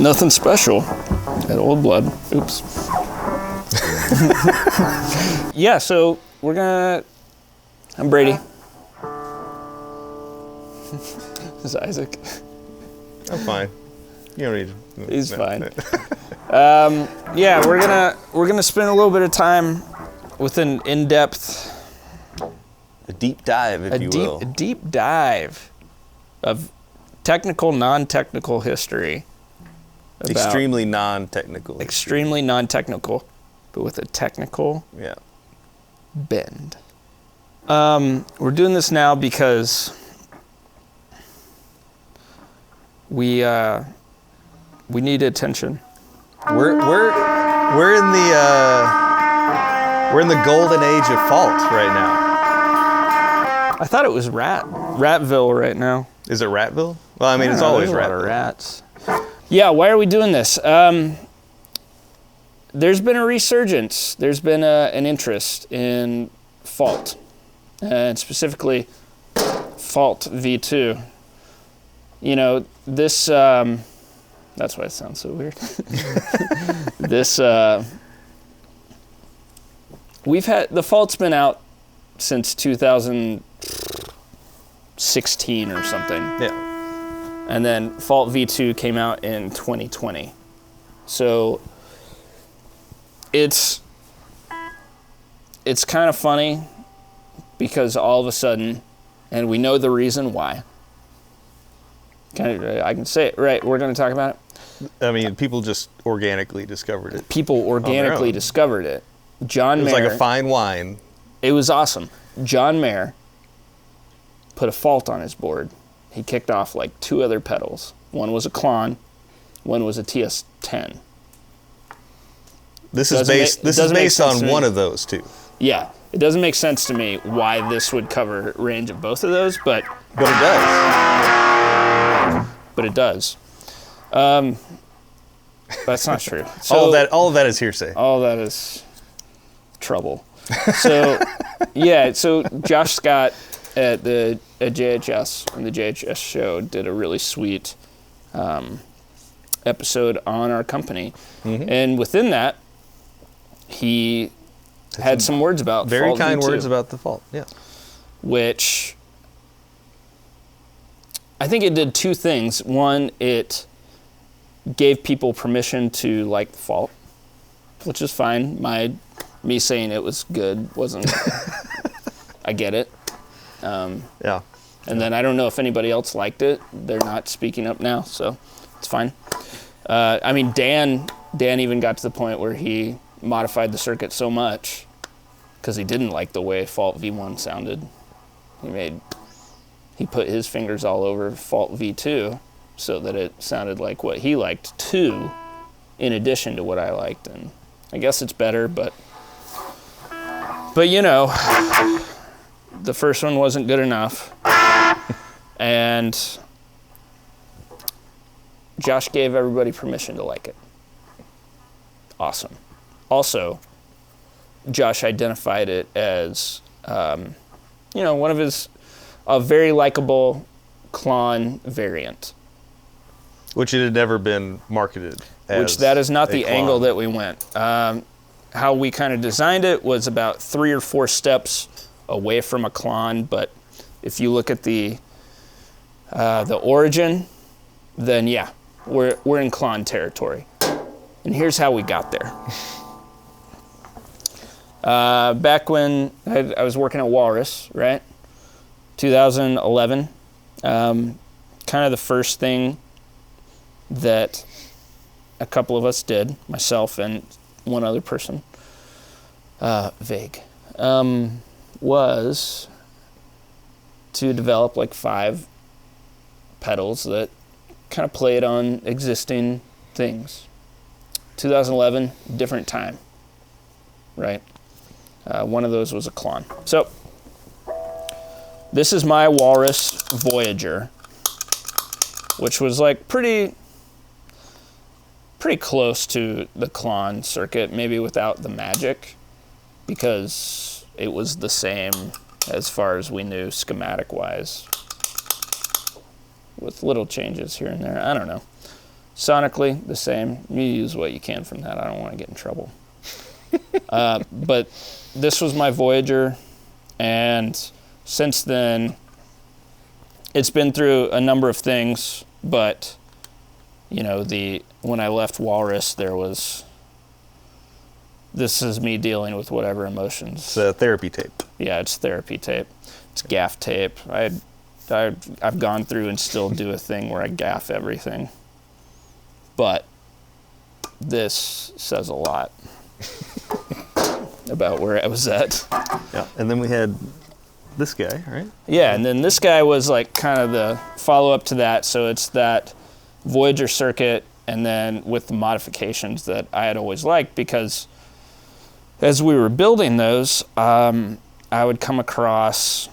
Nothing special at Old Blood. Oops. Yeah, so I'm Brady. This is Isaac. I'm fine. You don't need to. He's fine. Yeah, we're gonna spend a little bit of time with an in-depth, A deep dive, if you will. A deep dive of technical, non-technical history. Extremely non-technical. Extremely non-technical, but with a technical bend. We're doing this now because we need attention. We're in the golden age of fault right now. I thought it was Ratville right now. Is it Ratville? Well, I mean, it's always Ratville. A lot Ratville. of rats. Yeah, why are we doing this? There's been a resurgence. There's been an interest in fault, and specifically fault V2. You know, this, that's why it sounds so weird. The fault's been out since 2016 or something. Yeah. And then Fault V2 came out in 2020. So it's kind of funny because all of a sudden, and we know the reason why. I can say it, right? We're going to talk about it. I mean, people just organically discovered it. People organically discovered it. John Mayer. It was like a fine wine. It was awesome. John Mayer put a fault on his board. He kicked off like two other pedals. One was a Klon, one was a TS10. This is based on one of those two. Yeah, it doesn't make sense to me why this would cover range of both of those, but it does. But it does. That's not true. So, all of that is hearsay. All of that is trouble. So yeah, so Josh Scott at JHS, and the JHS show, did a really sweet episode on our company. Mm-hmm. And within that, he had some words about very Fault kind V2, words about the fault, yeah. Which I think it did two things. One, it gave people permission to like the fault, which is fine. Me saying it was good wasn't, I get it. Yeah. And then I don't know if anybody else liked it. They're not speaking up now, so it's fine. I mean, Dan even got to the point where he modified the circuit so much because he didn't like the way Fault V1 sounded. He put his fingers all over Fault V2 so that it sounded like what he liked too, in addition to what I liked. And I guess it's better, but you know, the first one wasn't good enough. And Josh gave everybody permission to like it. Awesome. Also, Josh identified it as, one of a very likable Klon variant. Which it had never been marketed as. Which that is not the Klon. angle that we went. How we kind of designed it was about 3 or 4 steps away from a Klon, but if you look at the origin, then yeah, we're in Klon territory. And here's how we got there. Back when I was working at Walrus, right? 2011, kind of the first thing that a couple of us did, myself and one other person, vague, was to develop like 5 pedals that kind of played on existing things. 2011, different time, right? One of those was a Klon. So this is my Walrus Voyager, which was like pretty close to the Klon circuit, maybe without the magic, because it was the same as far as we knew schematic-wise, with little changes here and there. I don't know. Sonically, the same. You use what you can from that. I don't want to get in trouble. But this was my Voyager, and since then, it's been through a number of things, but, you know, when I left Walrus, this is me dealing with whatever emotions. It's a therapy tape. Yeah, it's therapy tape. It's gaff tape. I've gone through and still do a thing where I gaff everything. But this says a lot about where I was at. Yeah, and then we had this guy, right? Yeah, and then this guy was like kind of the follow-up to that. So it's that Voyager circuit, and then with the modifications that I had always liked, because as we were building those, I would come across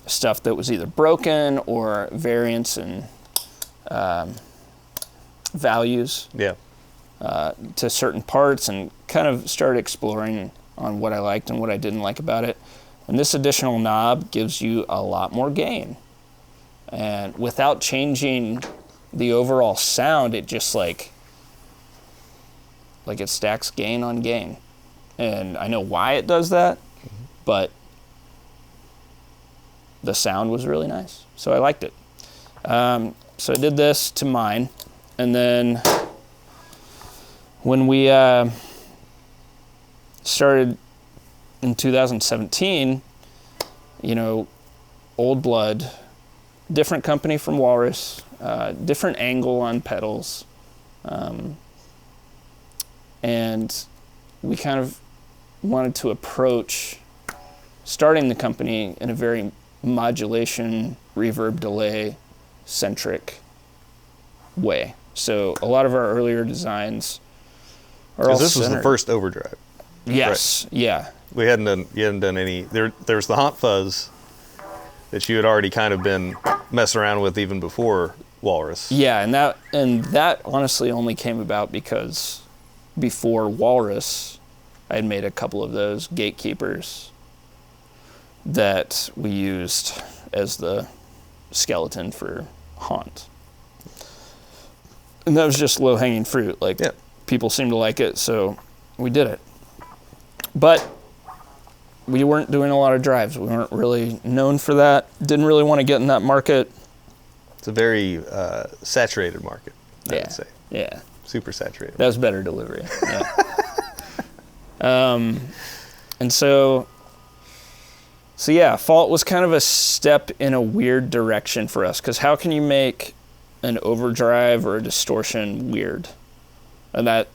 stuff that was either broken or variance in values to certain parts, and kind of started exploring on what I liked and what I didn't like about it. And this additional knob gives you a lot more gain. And without changing the overall sound, it just like it stacks gain on gain. And I know why it does that, but the sound was really nice. So I liked it. So I did this to mine. And then when we started in 2017, you know, old blood, different company from Walrus, different angle on pedals. And we kind of wanted to approach starting the company in a very modulation, reverb, delay centric way. So a lot of our earlier designs are all this centered. was the first overdrive. Yes, right. Yeah. You hadn't done any. There's the Haunt Fuzz that you had already kind of been messing around with even before Walrus. Yeah, and that honestly only came about because before Walrus, I had made a couple of those gatekeepers that we used as the skeleton for Haunt. And that was just low-hanging fruit. Like, people seemed to like it, so we did it. But we weren't doing a lot of drives. We weren't really known for that. Didn't really want to get in that market. It's a very saturated market, I would say. Yeah. Super saturated. That was better delivery. Yeah. And so yeah, Fault was kind of a step in a weird direction for us, because how can you make an overdrive or a distortion weird? And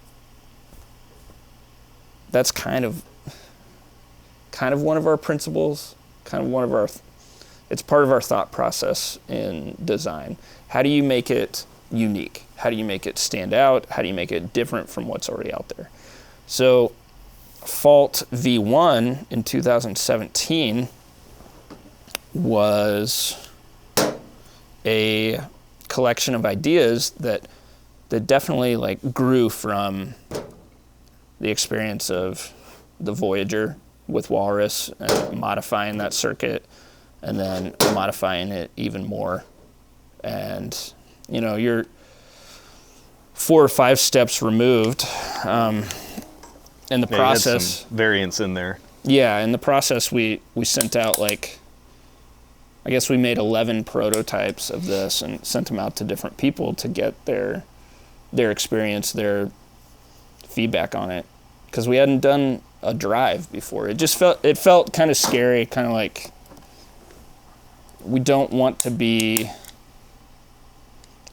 that's kind of one of our principles, it's part of our thought process in design. How do you make it unique? How do you make it stand out? How do you make it different from what's already out there? So Fault V1 in 2017 was a collection of ideas that definitely like grew from the experience of the Voyager with Walrus and modifying that circuit, and then modifying it even more. And you know, you're 4 or 5 steps removed in the process. You had some variance in there. Yeah, in the process we sent out I guess we made 11 prototypes of this and sent them out to different people to get their experience, their feedback on it, because we hadn't done a drive before. It felt kind of scary, kind of like we don't want to be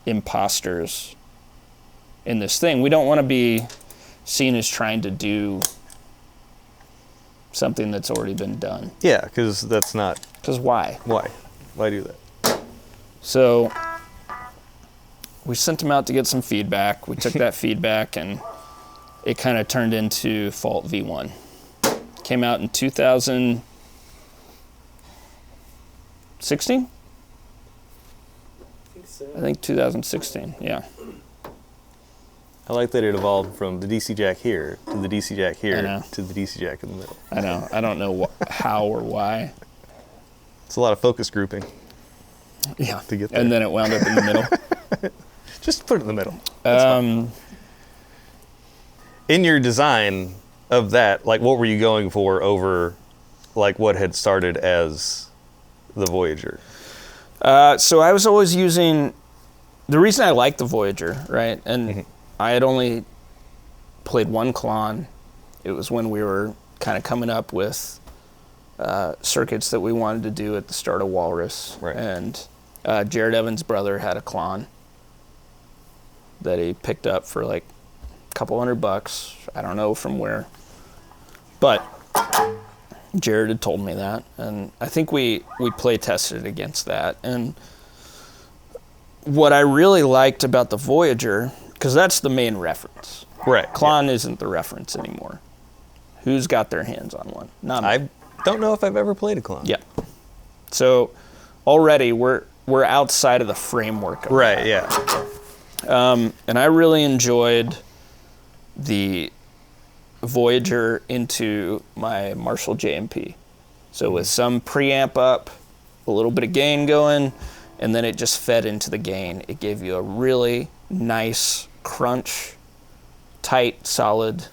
imposters in this thing. We don't want to be seen as trying to do something that's already been done. Yeah, because that's not... Because why? Why do that? So we sent them out to get some feedback. We took that feedback, and it kind of turned into Fault V1. Came out in 2016? I think 2016, yeah. I like that it evolved from the DC jack here to the DC jack here to the DC jack in the middle. I know. I don't know how or why. It's a lot of focus grouping. Yeah. To get there. And then it wound up in the middle. Just put it in the middle. That's fine. In your design of that, like, what were you going for over, like, what had started as the Voyager? So I was always using, the reason I liked the Voyager, right? And I had only played one Klon. It was when we were kind of coming up with circuits that we wanted to do at the start of Walrus. Right. And Jared Evans' brother had a Klon that he picked up for like a couple $100. I don't know from where. But Jared had told me that, and I think we play tested against that. And what I really liked about the Voyager, because that's the main reference. Right. Klon isn't the reference anymore. Who's got their hands on one? Not me. I don't know if I've ever played a Klon. Yeah. So already we're outside of the framework of Right, that. yeah. And I really enjoyed the Voyager into my Marsnall JMP. So with some preamp up, a little bit of gain going, and then it just fed into the gain. It gave you a really nice crunch, tight, solid,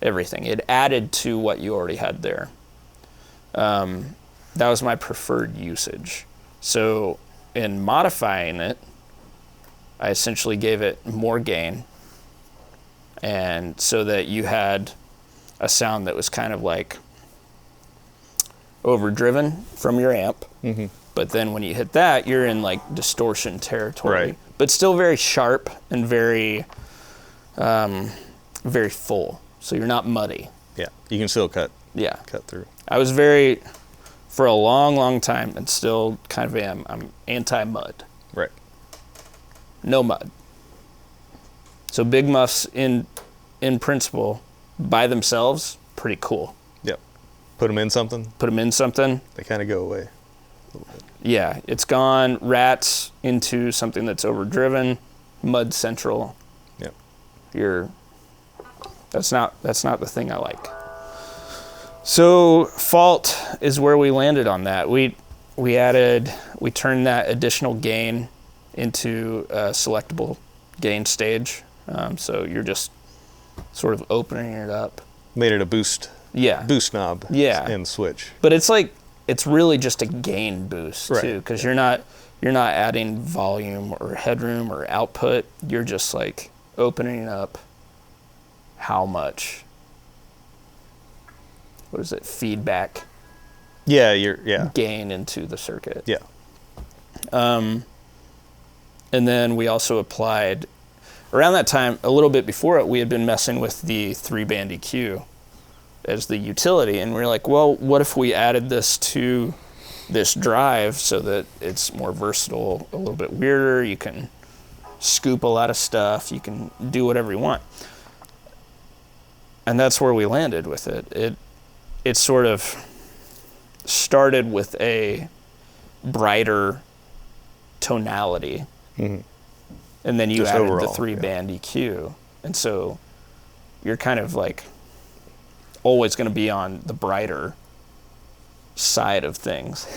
everything. It added to what you already had there. That was my preferred usage. So in modifying it, I essentially gave it more gain, and so that you had a sound that was kind of like overdriven from your amp. Mm-hmm. But then when you hit that, you're in like distortion territory. Right. But still very sharp and very, very full. So you're not muddy. Yeah, you can still cut through. I was very, for a long, long time, and still kind of am, I'm anti-mud. Right. No mud. So big muffs in principle, by themselves, pretty cool. Yep. Put them in something. Put them in something. They kind of go away a little bit. Yeah, it's gone. Rats into something that's overdriven. Mud central. Yep. That's not the thing I like. So fault is where we landed on that. We turned that additional gain into a selectable gain stage. So you're just sort of opening it up. Made it a boost. Yeah. Boost knob. Yeah. And switch. But it's really just a gain boost too, because you're not adding volume or headroom or output. You're just like opening up how much. What is it? Feedback. Yeah. Gain into the circuit. Yeah. And then we also applied, around that time, a little bit before it, we had been messing with the 3-band EQ as the utility. And we were like, well, what if we added this to this drive so that it's more versatile, a little bit weirder, you can scoop a lot of stuff, you can do whatever you want. And that's where we landed with it. It sort of started with a brighter tonality. Mm-hmm. And then you just added overall, the 3-band EQ. And so you're kind of like always going to be on the brighter side of things.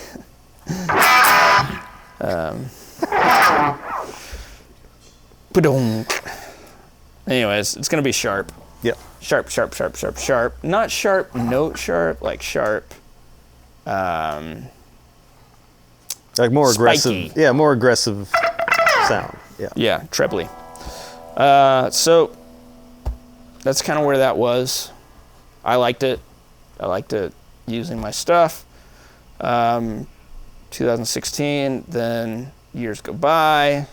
Anyways, it's going to be sharp. Yep. Sharp, sharp, sharp, sharp, sharp. Not sharp, note sharp, like sharp. Like more aggressive. Spiky. Yeah, more aggressive sound. Yeah. Yeah, trebly. So that's kind of where that was. I liked it. I liked it using my stuff. 2016, then years go by.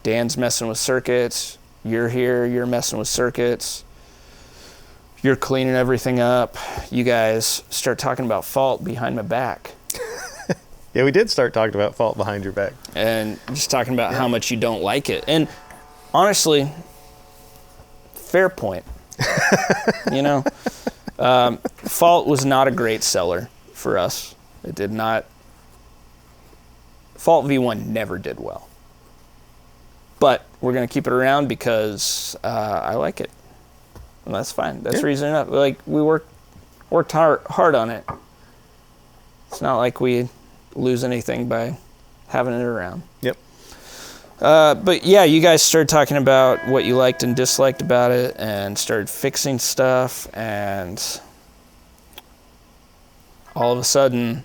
Dan's messing with circuits. You're here, you're messing with circuits. You're cleaning everything up. You guys start talking about fault behind my back. Yeah, we did start talking about fault behind your back. And just talking about how much you don't like it. And honestly, fair point. Fault was not a great seller for us. It did not. Fault V1 never did well. But we're going to keep it around because I like it. And that's fine. That's reason enough. Like, we worked hard on it. It's not like we lose anything by having it around. Yep. But yeah, you guys started talking about what you liked and disliked about it, and started fixing stuff, and all of a sudden,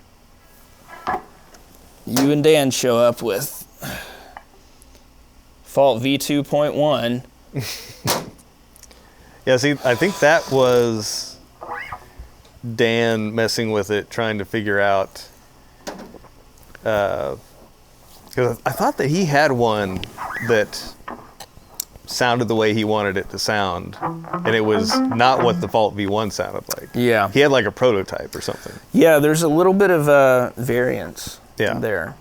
you and Dan show up with Fault V2.1. Yeah, see, I think that was Dan messing with it, trying to figure out. Because I thought that he had one that sounded the way he wanted it to sound, and it was not what the Fault V1 sounded like. Yeah. He had like a prototype or something. Yeah, there's a little bit of variance Yeah. there.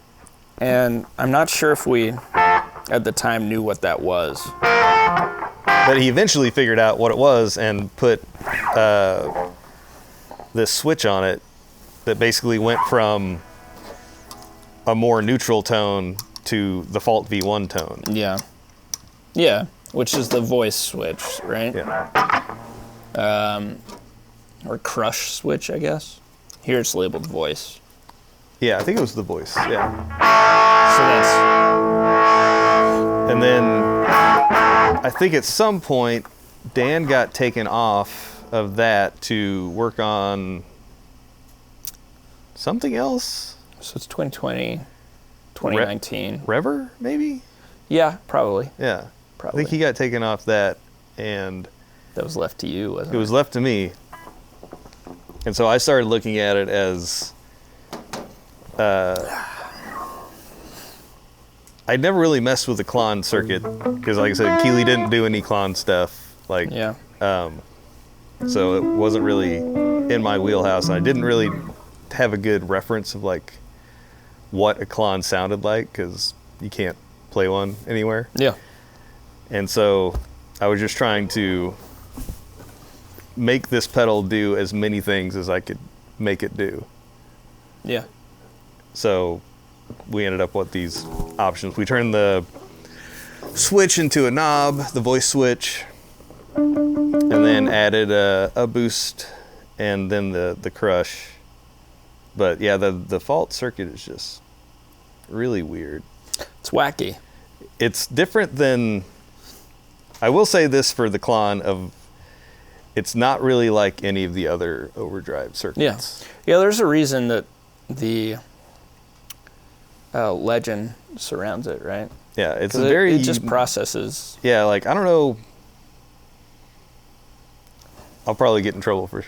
And I'm not sure if we, at the time, knew what that was. But he eventually figured out what it was and put this switch on it that basically went from a more neutral tone to the Fault V1 tone. Yeah. Yeah, which is the voice switch, right? Yeah. Or crush switch, I guess. Here it's labeled voice. Yeah, I think it was the voice. Yeah. So that's... And then I think at some point Dan got taken off of that to work on something else. So it's 2020, 2019. Rever, maybe? Yeah, probably. Yeah. Probably. I think he got taken off that, and That was left to you, wasn't it? it was left to me. And so I started looking at it as I'd never really messed with the Klon circuit because, like I said, Keeley didn't do any Klon stuff. Like, Yeah. So it wasn't really in my wheelhouse. And I didn't really have a good reference of like what a Klon sounded like because you can't play one anywhere. Yeah. And so I was just trying to make this pedal do as many things as I could make it do. Yeah. So we ended up with these options. We turned the switch into a knob, the voice switch, and then added a boost and then the crush. But yeah, the Fault circuit is just really weird. It's wacky. It's different than, I will say this for the Klon, of it's not really like any of the other overdrive circuits. Yeah, there's a reason that the legend surrounds it, right? Yeah, it's a 'Cause very... It just processes. Yeah, like, I don't know. I'll probably get in trouble for...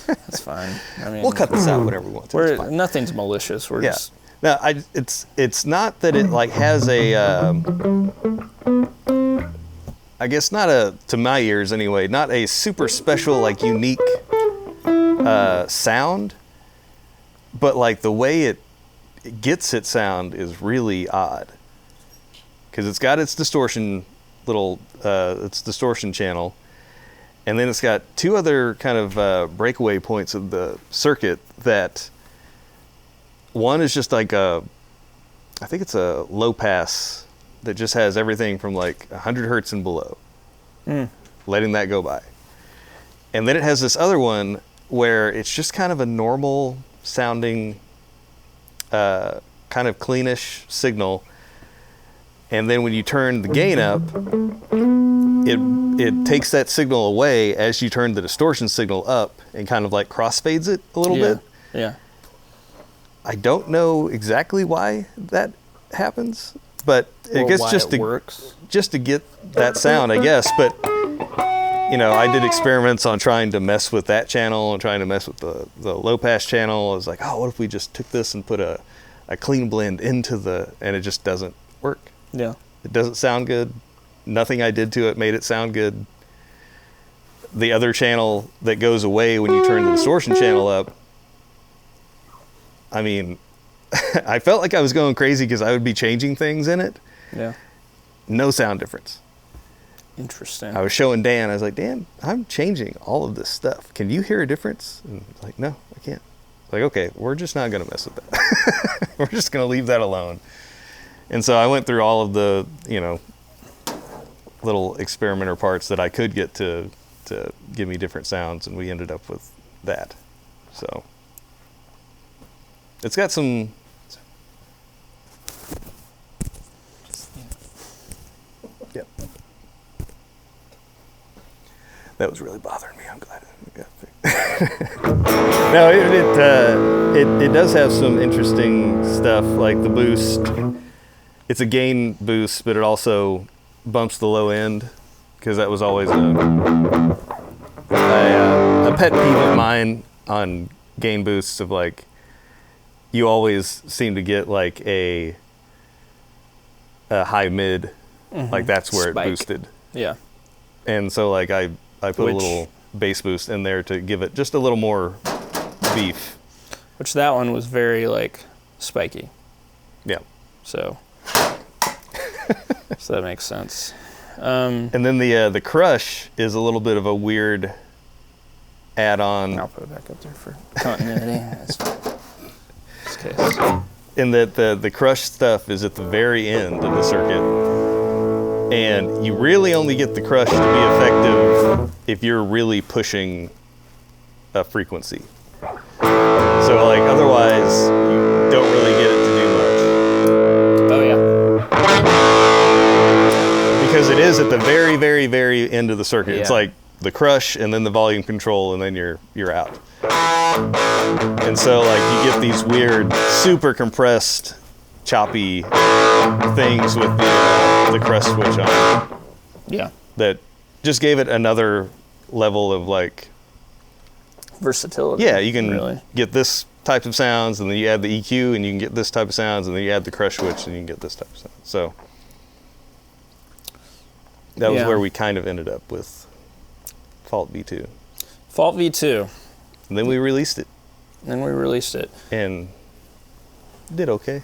That's fine. I mean, We'll cut this out whenever we want to. It's fine. Nothing's malicious. We're Yeah. just... No, it's not that it like has a... I guess not a, to my ears anyway, not a super special, like, unique sound, but like the way it gets its sound is really odd. Because it's got its distortion its distortion channel, and then it's got two other kind of breakaway points of the circuit that one is just like I think it's a low pass that just has everything from like 100 hertz and below, letting that go by. And then it has this other one where it's just kind of a normal sounding, kind of cleanish signal. And then when you turn the gain up, it takes that signal away as you turn the distortion signal up and kind of like crossfades it a little bit. Yeah. I don't know exactly why that happens, but I guess just to get that sound, I guess. But you know, I did experiments on trying to mess with that channel and trying to mess with the low pass channel. I was like, oh, what if we just took this and put a clean blend into and it just doesn't work. Yeah. It doesn't sound good. Nothing I did to it made it sound good. The other channel that goes away when you turn the distortion channel up, I mean, I felt like I was going crazy because I would be changing things in it. Yeah. No sound difference. Interesting. I was showing Dan, I was like, Dan, I'm changing all of this stuff. Can you hear a difference? And he's like, no, I can't. Like, okay, we're just not going to mess with that. We're just going to leave that alone. And so I went through all of the, you know, little experimenter parts that I could get to give me different sounds, and we ended up with that. So it's got some... Just, you know, That was really bothering me. I'm glad it got fixed. No, it does have some interesting stuff, like the boost. It's a gain boost, but it also bumps the low end, because that was always a pet peeve of mine on gain boosts, of like, you always seem to get like a high mid, like that's where Spike. it boosted. Yeah. And so like I put a little bass boost in there to give it just a little more beef. Which that one was very like spiky. Yeah. So that makes sense. And then the crush is a little bit of a weird add-on. I'll put it back up there for continuity. That's fine. This case. In that the crush stuff is at the very end of the circuit, and you really only get the crush to be effective if you're really pushing a frequency. So like otherwise you don't really get it to do much. Oh yeah. Because it is at the very, very, very end of the circuit. Yeah. It's like the crush and then the volume control, and then you're out. And so like you get these weird, super compressed, choppy things with the crush switch on. Yeah. That just gave it another level of like Versatility. Yeah, you can really get this type of sounds, and then you add the EQ, and you can get this type of sounds, and then you add the crush switch, and you can get this type of sound. So that was where we kind of ended up with Fault V2. Fault V2. And then we released it. And did okay.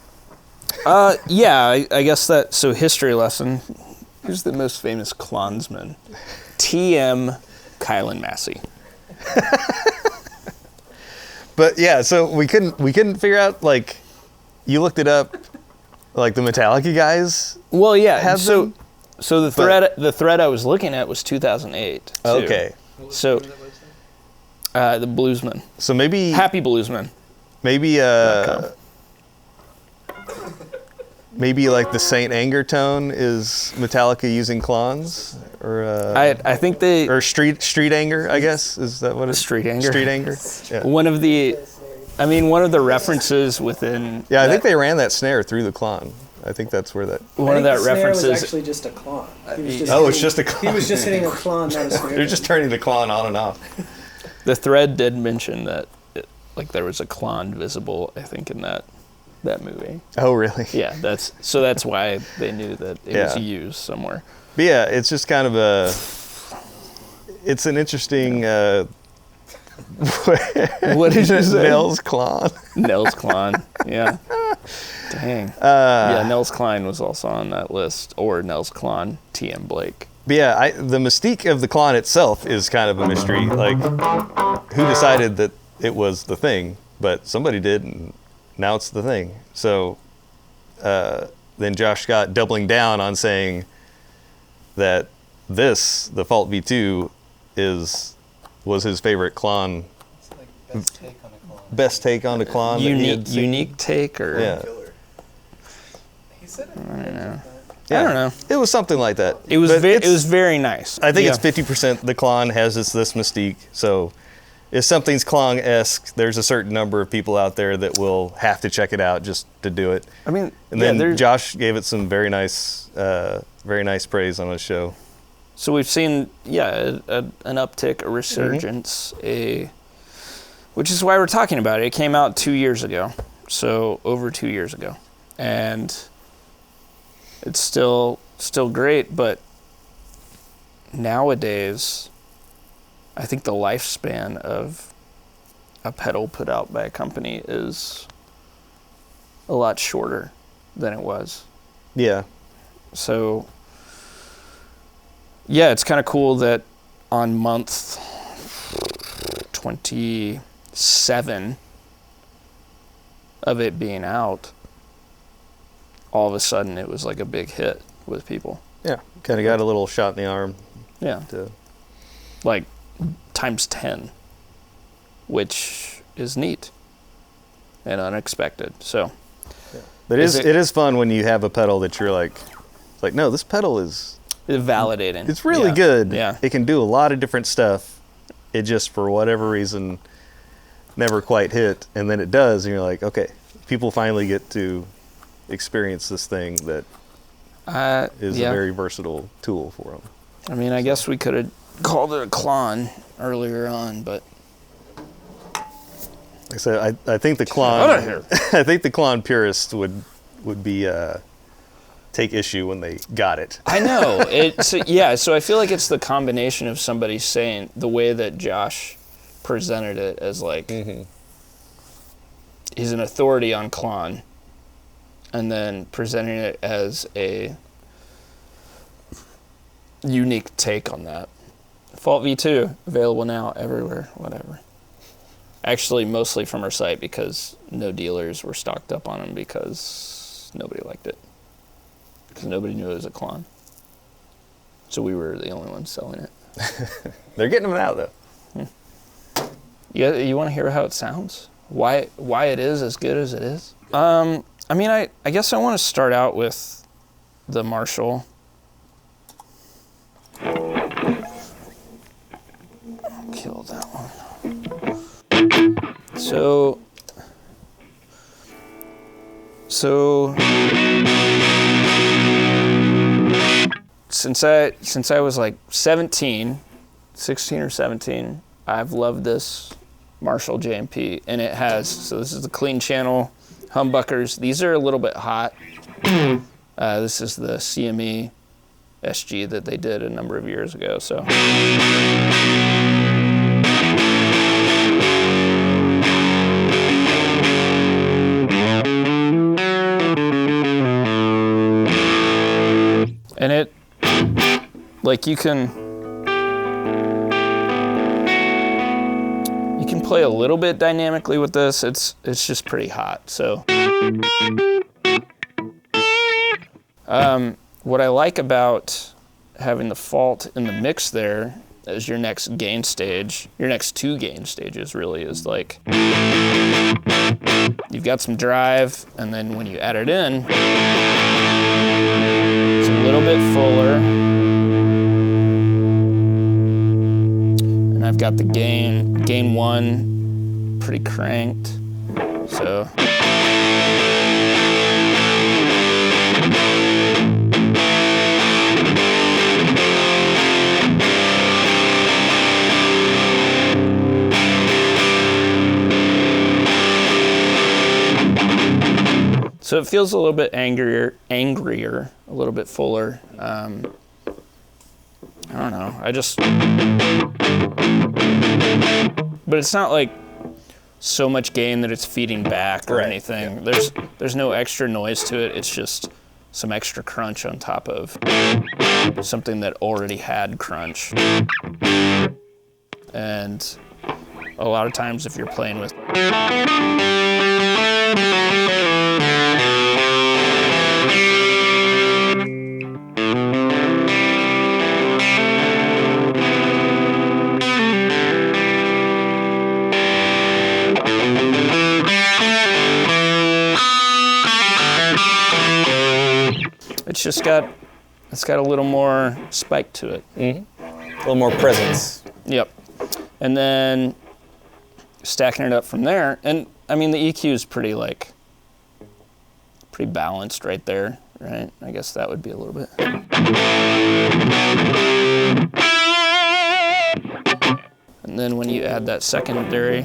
Yeah, I guess that, so history lesson. Who's the most famous Klonsman? TM Kylan Massey. But yeah, so we couldn't figure out, like, you looked it up, like the Metallica guys. Well, yeah. Have So them? so the thread I was looking at was 2008. Too. Okay. So the Bluesman. So maybe Happy Bluesman. maybe maybe like the Saint Anger tone is Metallica using Klons, or I think they or Street Anger, I guess, is that what it's Street Anger. Street Anger. Yeah. one of the references within Yeah, I think they ran that snare through the Klon. I think that's where that. one of that the snare references. was actually just a Klon. He was just Oh, it's just a Klon. He was just hitting a Klon, not a snare. They're just turning the Klon on and off. The thread did mention that like there was a Klon visible, I think, in that movie. Oh, really? Yeah, that's why they knew that it was used somewhere. But yeah, it's just kind of it's an interesting. What did you say? Nels Klon. Nels Klon. Yeah. Dang. Yeah, Nels Klein was also on that list, or Nels Klon, TM Blake. But yeah, the mystique of the Klon itself is kind of a mystery. Like, who decided that it was the thing? But somebody did, and now it's the thing. So then Josh Scott doubling down on saying that the Fault V2 was his favorite Klon. It's like best take on a Klon. Best take on the Klon. that he had seen. Unique take, or Yeah. He said it. I don't know. Yeah. I don't know. It was something like that. It was But it was very nice. I think Yeah. it's 50% the Klon has this mystique. So if something's Klon-esque, there's a certain number of people out there that will have to check it out just to do it. I mean, And yeah, then Josh gave it some very nice praise on his show. So we've seen, an uptick, a resurgence, which is why we're talking about it. It came out 2 years ago, so over 2 years ago, and it's still great. But nowadays, I think the lifespan of a pedal put out by a company is a lot shorter than it was. Yeah. So, yeah, it's kind of cool that on month 27 of it being out, all of a sudden it was like a big hit with people. Yeah. Kind of got a little shot in the arm. Yeah. Like times 10, which is neat and unexpected. So, But it is fun when you have a pedal that you're like, no, this pedal is validating. It's really Yeah. good. Yeah. It can do a lot of different stuff. It just, for whatever reason, never quite hit. And then it does, and you're like, okay, people finally get to experience this thing that is a very versatile tool for them. I mean, I guess we could have called it a Klon earlier on, but Like I said, I think the Klon. Out of here. I think the Klon purists would be take issue when they got it. I know. So I feel like it's the combination of somebody saying the way that Josh presented it as like he's an authority on Klon, and then presenting it as a unique take on that. Fault V2, available now everywhere, whatever. Actually, mostly from our site because no dealers were stocked up on them because nobody liked it. Because nobody knew it was a Klon. So we were the only ones selling it. They're getting them out, though. You want to hear how it sounds? Why it is as good as it is? I mean, I guess I want to start out with the Marshall. Kill that one. So since I was like 16 or 17, I've loved this Marsnall JMP, and it has, so this is the clean channel humbuckers. These are a little bit hot. This is the CME SG that they did a number of years ago, so. And it, like you can play a little bit dynamically with this. It's just pretty hot. So what I like about having the fault in the mix there as your next gain stage, your next two gain stages really is like you've got some drive, and then when you add it in, it's a little bit fuller. And I've got the gain one pretty cranked. So So it feels a little bit angrier, a little bit fuller. I don't know. But it's not like so much gain that it's feeding back or anything. Yeah. There's no extra noise to it. It's just some extra crunch on top of something that already had crunch. And a lot of times if you're playing with it's got a little more spike to it. Mm-hmm. A little more presence. Yep. And then stacking it up from there, and I mean the EQ is pretty balanced right there, right? I guess that would be a little bit. And then when you add that secondary,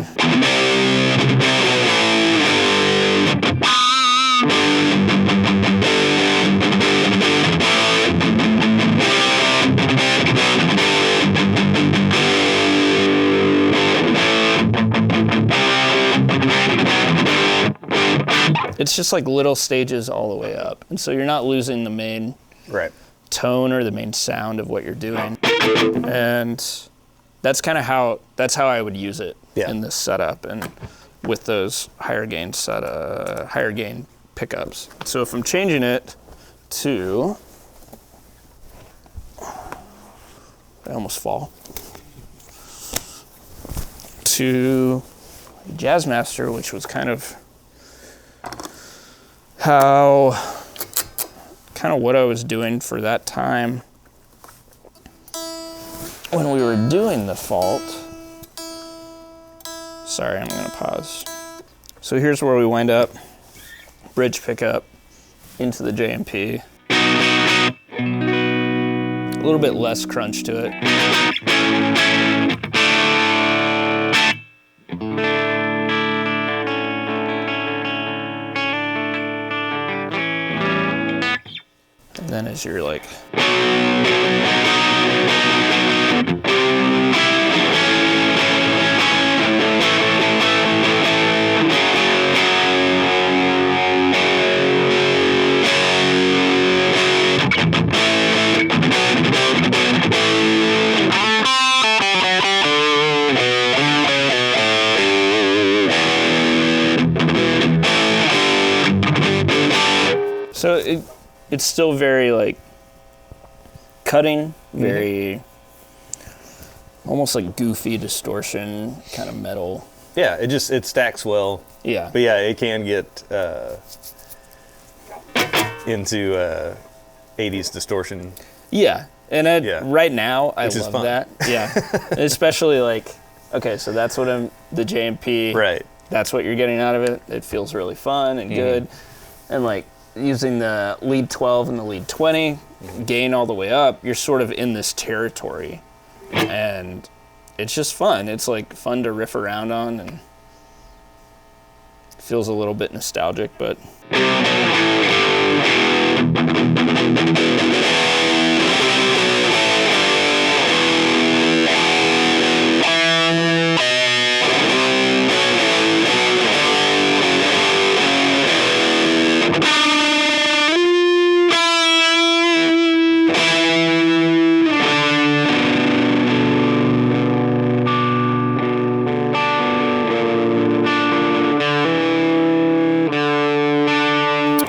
it's just like little stages all the way up. And so you're not losing the main tone or the main sound of what you're doing. And that's kind of how I would use it in this setup and with those higher gain pickups. So if I'm changing it to, I almost fall, to Jazzmaster, which was kind of what I was doing for that time. when we were doing the fault, sorry, I'm gonna pause. So here's where we wind up. Bridge pickup into the JMP. A little bit less crunch to it. And then as you're like, so it's still very like cutting, very almost like goofy distortion, kind of metal. Yeah, it stacks well. Yeah. But yeah, it can get into 80s distortion. Yeah. And right now, I Which is love fun. that. Yeah. Especially like, okay, so that's what the JMP. Right. That's what you're getting out of it. It feels really fun and good. And like using the lead 12 and the lead 20, gain all the way up, you're sort of in this territory. And it's just fun. It's like fun to riff around on, and feels a little bit nostalgic, but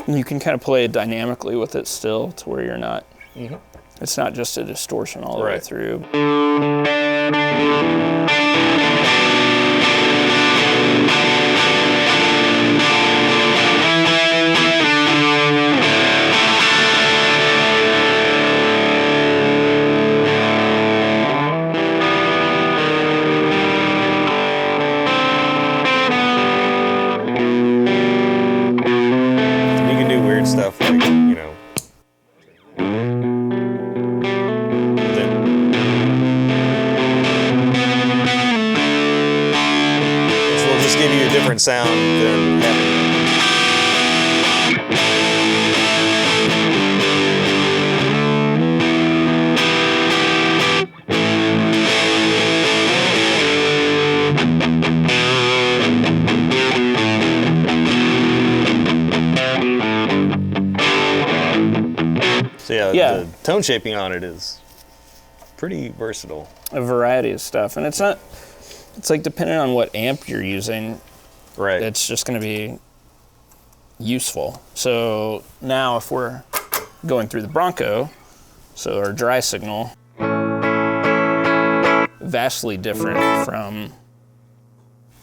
you can kind of play it dynamically with it still, to where you're not, it's not just a distortion all the way through. Stuff like, you know, which will just give you a different sound than having. So yeah, the tone shaping on it is pretty versatile. A variety of stuff, and it's like depending on what amp you're using, right? It's just going to be useful. So now if we're going through the Bronco, so our dry signal, vastly different from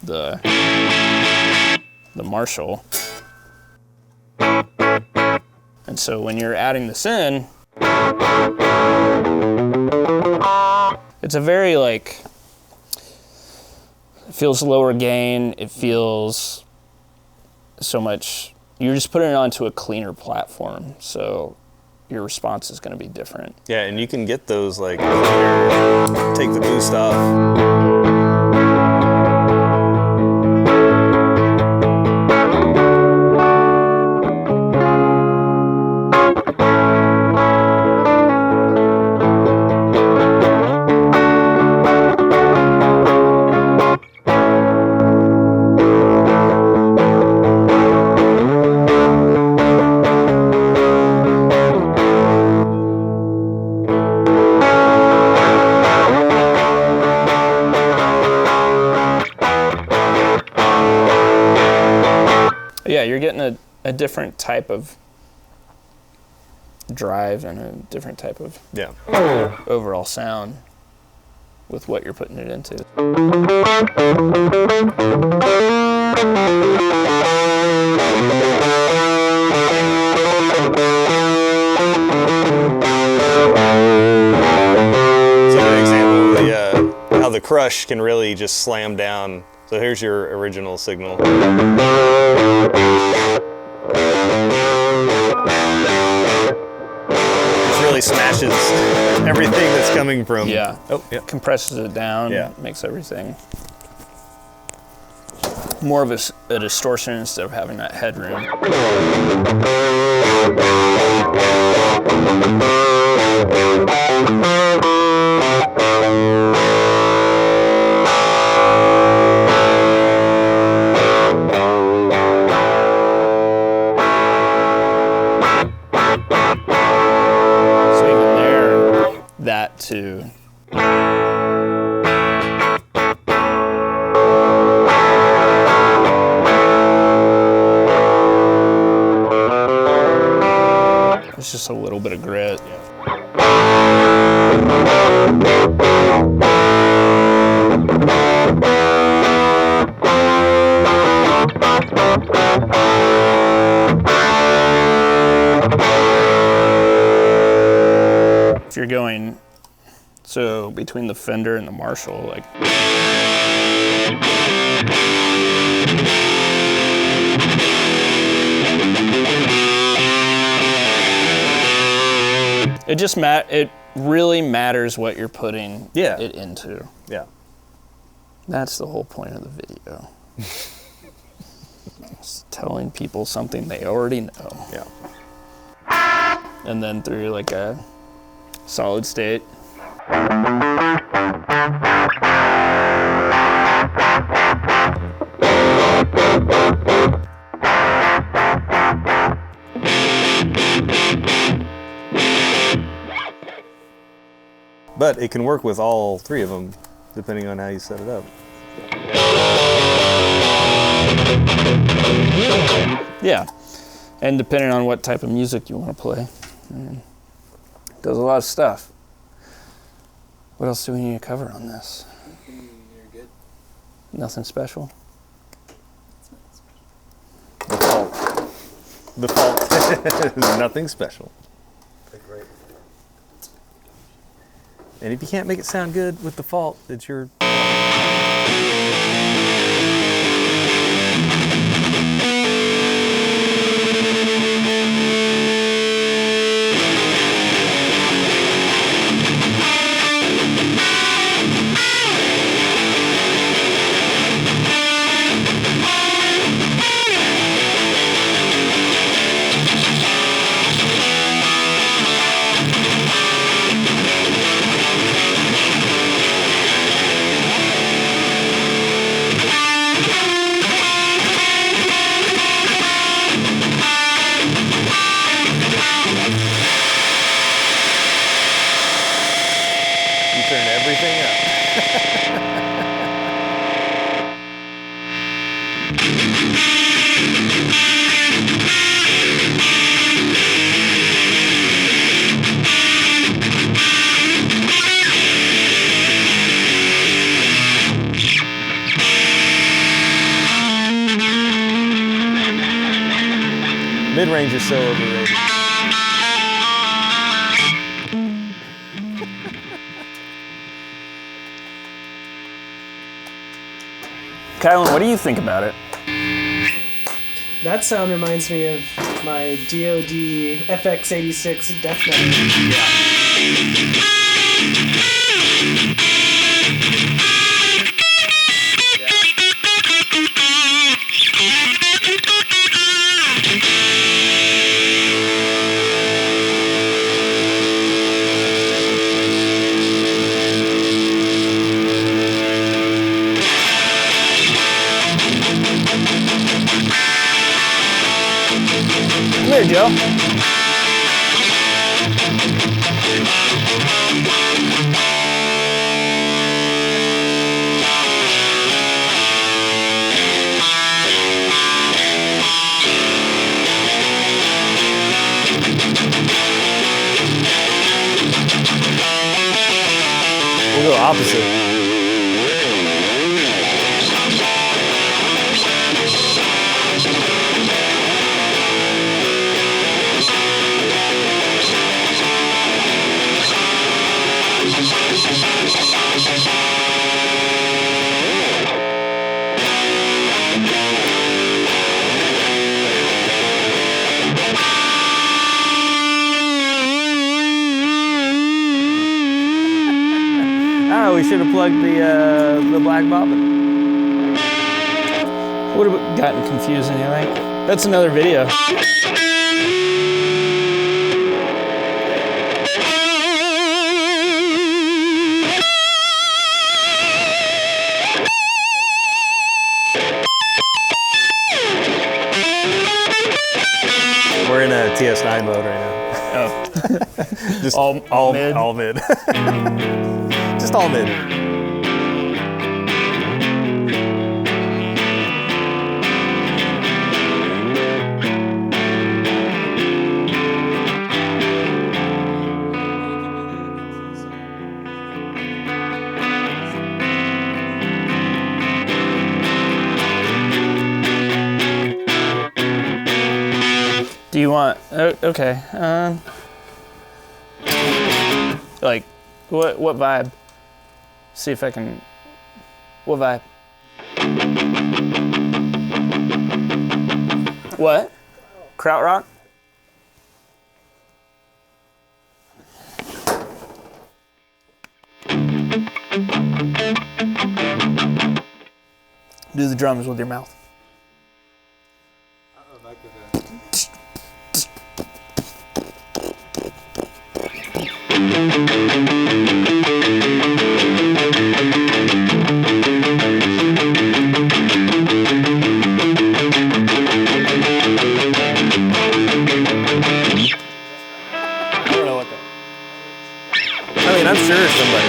the Marshall. And so when you're adding this in, it's a very like, it feels lower gain, it feels so much, you're just putting it onto a cleaner platform, so your response is going to be different. Yeah, and you can get those like, take the boost off. Yeah, you're getting a different type of drive and a different type of overall sound with what you're putting it into. So an example brush can really just slam down. So here's your original signal. It really smashes everything that's coming from. Yeah. Oh, yeah. Compresses it down. Yeah. Makes everything more of a distortion instead of having that headroom. So even there, that too. It's just a little bit of grit. If you're going, so between the Fender and the Marshall, like. It really matters what you're putting it into. Yeah. That's the whole point of the video. It's telling people something they already know. Yeah. And then through like a solid state. But it can work with all three of them, depending on how you set it up. Yeah, and depending on what type of music you want to play. It does a lot of stuff. What else do we need to cover on this? You're good. Nothing special? The fault. The fault is nothing special. Great. And if you can't make it sound good with the fault, it's your... turn everything up. Mid-range is so overrated. Kylan, what do you think about it? That sound reminds me of my DoD FX86 Death Metal. Come here, Joe. We'll go opposite. unplug the black bobbin. Would have gotten confusing, you think? That's another video. We're in a TS9 mode right now. Oh. Just all mid? All mid. Just all mid. Do you want? Okay. Like, what vibe? See if I can. What vibe? What? Krautrock? Do the drums with your mouth. I mean, I'm sure somebody.